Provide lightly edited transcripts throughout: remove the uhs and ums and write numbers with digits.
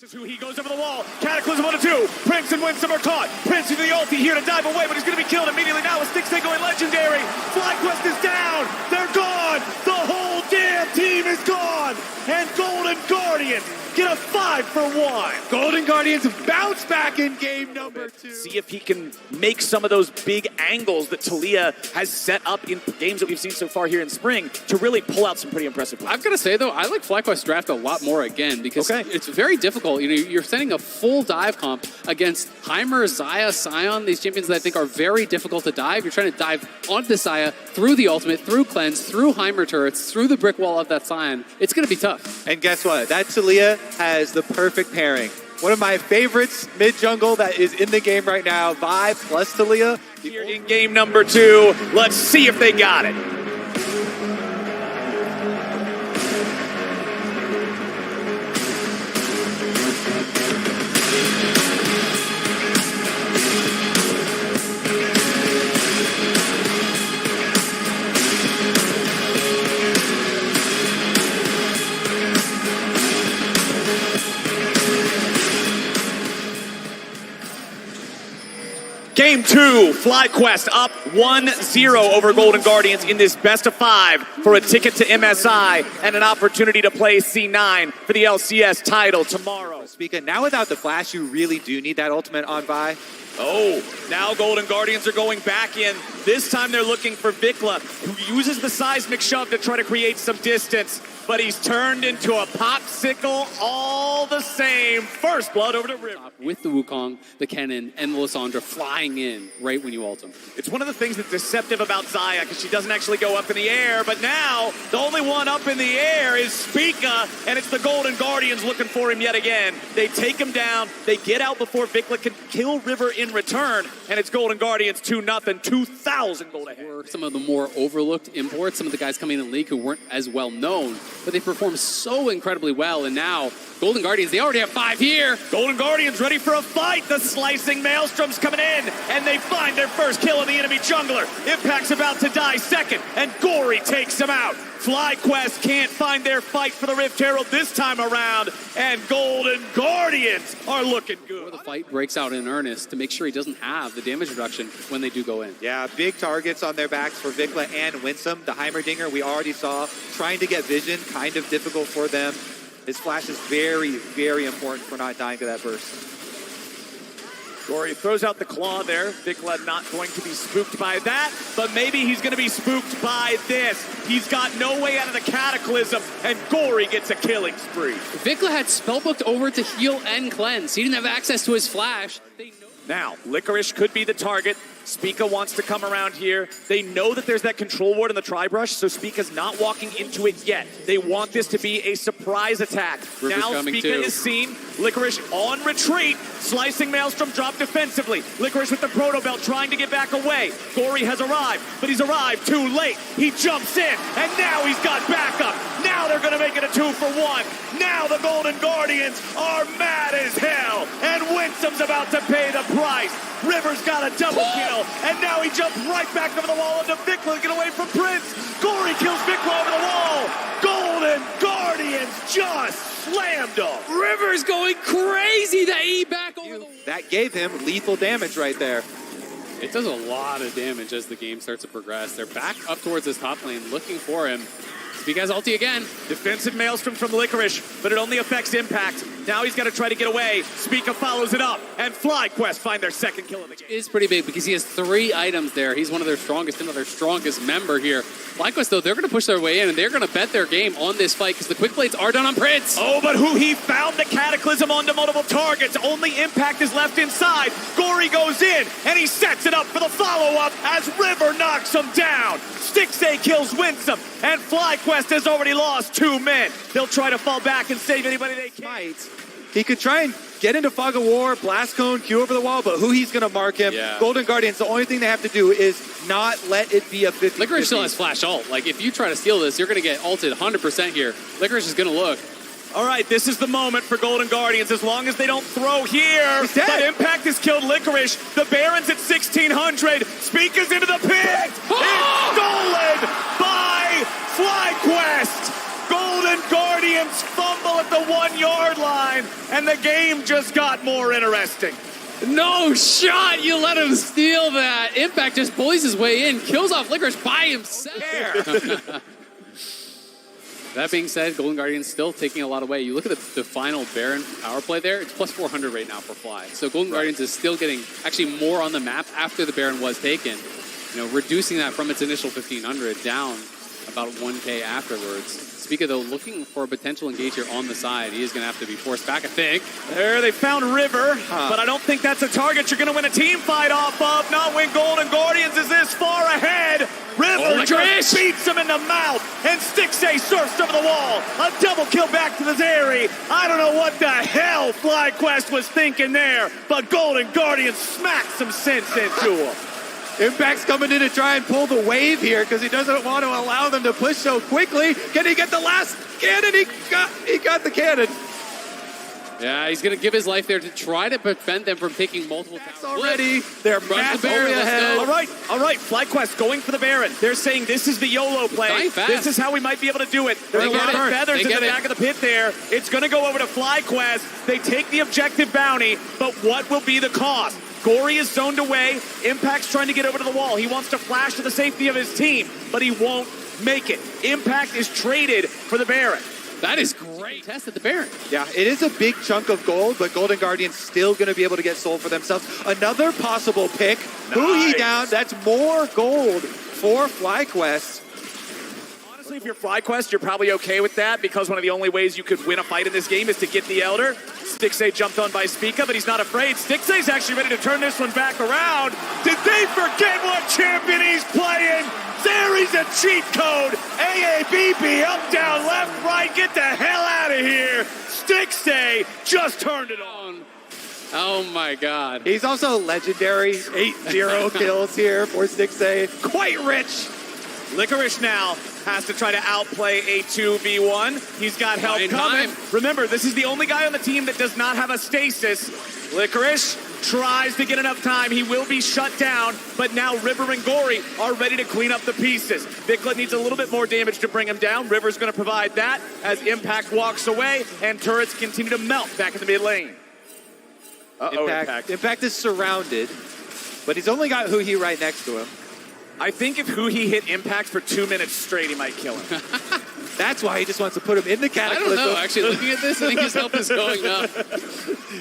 This is Huhi goes over the wall. Cataclysm 1-2. Prince and Winsome are caught. Prince with the ulti here to dive away, but he's going to be killed immediately now with Stixxay going legendary. FlyQuest is down. They're gone. The whole damn team is gone. And Golden Guardians get a 5-for-1. Golden Guardians bounce back in game number 2. See if he can make some of those big angles that Taliyah has set up in games that we've seen so far here in spring to really pull out some pretty impressive plays. I've got to say, though, I like FlyQuest draft a lot more again because it's very difficult. You know, you're sending a full dive comp against Heimer, Xayah, Sion, these champions that I think are very difficult to dive. You're trying to dive onto Xayah through the ultimate, through cleanse, through Heimer turrets, through the brick wall of that Sion. It's going to be tough. And guess what? That Taliyah has the perfect pairing. One of my favorites mid jungle that is in the game right now, Vi plus Taliyah. Here in game number 2, let's see if they got it. Game 2, FlyQuest up 1-0 over Golden Guardians in this best of 5 for a ticket to MSI and an opportunity to play C9 for the LCS title tomorrow. Spica, now without the flash, you really do need that ultimate on Vi. Oh, now Golden Guardians are going back in. This time they're looking for Vicla, who uses the seismic shove to try to create some distance, but he's turned into a popsicle all the same. First blood over to River. With the Wukong, the Kennen, and the Lisandra flying in right when you ult him. It's one of the things that's deceptive about Xayah because she doesn't actually go up in the air, but now the only one up in the air is Spica, and it's the Golden Guardians looking for him yet again. They take him down, they get out before Vicla can kill River in return, and it's Golden Guardians 2-0, 2,000 gold ahead. Some of the more overlooked imports, some of the guys coming in the league who weren't as well known, but they performed so incredibly well, and now Golden Guardians, they already have 5 here. Golden Guardians ready for a fight. The slicing Maelstrom's coming in, and they find their first kill on the enemy jungler. Impact's about to die second, and Gori takes him out. FlyQuest can't find their fight for the Rift Herald this time around, and Golden Guardians are looking good. Before the fight breaks out in earnest to make sure he doesn't have the damage reduction when they do go in. Yeah, big targets on their backs for Vicla and Winsome. The Heimerdinger we already saw trying to get vision, kind of difficult for them. His flash is very, very important for not dying to that burst. Gori throws out the claw there. Vicla not going to be spooked by that, but maybe he's going to be spooked by this. He's got no way out of the Cataclysm, and Gori gets a killing spree. Vicla had spellbooked over to heal and cleanse. He didn't have access to his flash. Now, Licorice could be the target. Spica wants to come around here. They know that there's that control ward in the tri-brush, so Spica's not walking into it yet. They want this to be a surprise attack. River's now Spica is seen. Licorice on retreat. Slicing Maelstrom drop defensively. Licorice with the Proto Belt trying to get back away. Gori has arrived, but he's arrived too late. He jumps in, and now he's got backup. Now they're going to make it a 2-for-1. Now the Golden Guardians are mad as hell, and Winsome's about to pay the price. River's got a double kill, and now he jumps right back over the wall into Vicla to get away from Prince. Gori kills Vicla over the wall. Golden Guardians just slammed him. River's going crazy to eat back over the wall. That gave him lethal damage right there. It does a lot of damage as the game starts to progress. They're back up towards this top lane looking for him. Spica's ulti again. Defensive Maelstrom from Licorice, but it only affects impact. Now he's got to try to get away. Spica follows it up, and FlyQuest find their second kill of the game. It's pretty big because he has 3 items there. He's one of their strongest, another strongest member here. FlyQuest, though, they're going to push their way in, and they're going to bet their game on this fight because the quick plates are done on Prince. Oh, but Huhi found the Cataclysm onto multiple targets. Only impact is left inside. Gori goes in, and he sets it up for the follow-up as River knocks him down. Stixxay kills Winsome, and FlyQuest has already lost 2 men. They'll try to fall back and save anybody they can. He could try and get into Fog of War, Blast Cone, Q over the wall, but Huhi's going to mark him. Yeah. Golden Guardians, the only thing they have to do is not let it be a 50-50. Licorice still has flash ult. Like, if you try to steal this, you're going to get ulted 100% here. Licorice is going to look. All right, this is the moment for Golden Guardians. As long as they don't throw here, but Impact has killed Licorice. The Baron's at 1,600. Spica's into the pit. It's stolen by FlyQuest. Golden Guardians fumble at the 1 yard line, and the game just got more interesting. No shot! You let him steal that. Impact just bullies his way in, kills off Licorice by himself. That being said, Golden Guardian's still taking a lot away. You look at the final Baron power play there, it's plus 400 right now for Fly. So Golden Guardians is still getting actually more on the map after the Baron was taken. You know, reducing that from its initial 1,500 down about 1K afterwards. Spica, though, looking for a potential engage here on the side. He is going to have to be forced back, I think. There, they found River, but I don't think that's a target you're going to win a team fight off of. Not when Golden Guardians is this far ahead. River just beats him in the mouth, and Stixxay surfs over the wall. A double kill back to the Zeri. I don't know what the hell FlyQuest was thinking there, but Golden Guardians smacked some sense into him. Impact's coming in to try and pull the wave here because he doesn't want to allow them to push so quickly. Can he get the last cannon? He got the cannon. Yeah, he's going to give his life there to try to prevent them from taking multiple towers. Already, they're massively ahead. All right. FlyQuest going for the Baron. They're saying this is the YOLO play. This is how we might be able to do it. There's a lot of feathers in the back of the pit there. It's going to go over to FlyQuest. They take the objective bounty, but what will be the cost? Gori is zoned away. Impact's trying to get over to the wall. He wants to flash to the safety of his team, but he won't make it. Impact is traded for the Baron. That is great. Test at the Baron. Yeah, it is a big chunk of gold, but Golden Guardian's still going to be able to get sold for themselves. Another possible pick. Nice. Huhi down. That's more gold for FlyQuest. Honestly, if you're FlyQuest, you're probably okay with that because one of the only ways you could win a fight in this game is to get the Elder. Stixxay jumped on by Spica, but he's not afraid. Stixxay's actually ready to turn this one back around. Did they forget what champion he's playing? Zeri's a cheat code. AABB, up, down, left, right. Get the hell out of here. Stixxay just turned it on. Oh my God. He's also legendary. 8-0 kills here for Stixxay. Quite rich. Licorice now has to try to outplay a 2v1. He's got help coming. Remember, this is the only guy on the team that does not have a stasis. Licorice tries to get enough time. He will be shut down, but now River and Gori are ready to clean up the pieces. Vicla needs a little bit more damage to bring him down. River's going to provide that as Impact walks away, and turrets continue to melt back in the mid lane. Impact is surrounded, but he's only got Huhi right next to him. I think if Huhi hit Impact for 2 minutes straight, he might kill him. That's why he just wants to put him in the Cataclysm. I don't know. Actually, looking at this, I think his health is going up.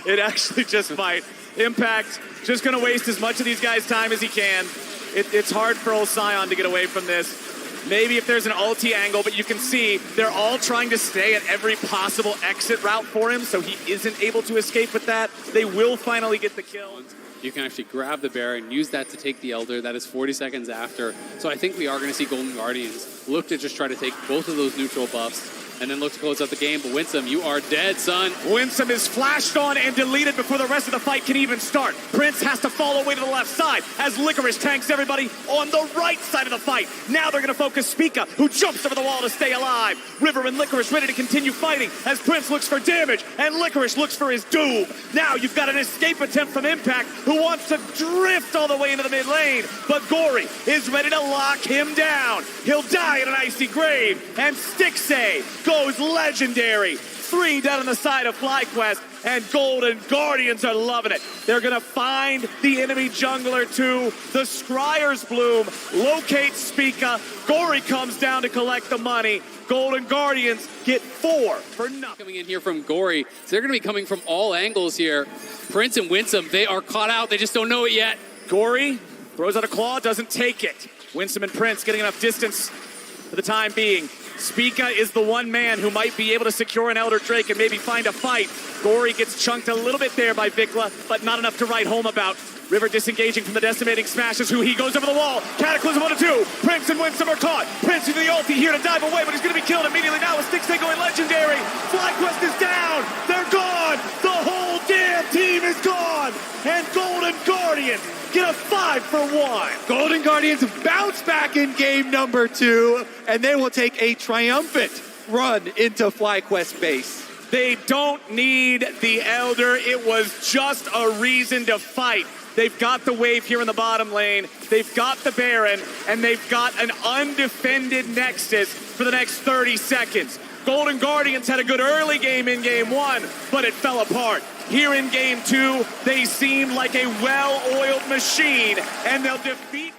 It actually just might. Impact just going to waste as much of these guys' time as he can. It's hard for old Sion to get away from this. Maybe if there's an ulti angle, but you can see they're all trying to stay at every possible exit route for him, so he isn't able to escape with that. They will finally get the kill. You can actually grab the Baron, use that to take the Elder. That is 40 seconds after. So I think we are going to see Golden Guardians look to just try to take both of those neutral buffs and then look to close out the game. But Winsome, you are dead, son. Winsome is flashed on and deleted before the rest of the fight can even start. Prince has to fall away to the left side as Licorice tanks everybody on the right side of the fight. Now they're going to focus Spica, who jumps over the wall to stay alive. River and Licorice ready to continue fighting as Prince looks for damage and Licorice looks for his doom. Now you've got an escape attempt from Impact, who wants to drift all the way into the mid lane, but Gori is ready to lock him down. He'll die in an icy grave, and Stixxay goes legendary. 3 down on the side of FlyQuest, and Golden Guardians are loving it. They're going to find the enemy jungler too. The Scryer's Bloom locates Spica. Gori comes down to collect the money. Golden Guardians get 4 for nothing. Coming in here from Gori, so they're going to be coming from all angles here. Prince and Winsome, they are caught out. They just don't know it yet. Gori throws out a claw, doesn't take it. Winsome and Prince getting enough distance for the time being. Spica is the one man who might be able to secure an Elder Drake and maybe find a fight. Gori gets chunked a little bit there by Vicla, but not enough to write home about. River disengaging from the decimating smashes. He goes over the wall. Cataclysm 1-2. Prince and Winsome are caught. Prince using the ulti here to dive away, but he's going to be killed immediately now with Stixxay going legendary. FlyQuest is down. They're gone. The whole damn team is gone. And Golden Guardians get a 5 for 1. Golden Guardians bounce back in game number 2, and they will take a triumphant run into FlyQuest base. They don't need the Elder. It was just a reason to fight. They've got the wave here in the bottom lane. They've got the Baron, and they've got an undefended Nexus for the next 30 seconds. Golden Guardians had a good early game in game 1, but it fell apart. Here in game 2, they seem like a well-oiled machine, and they'll defeat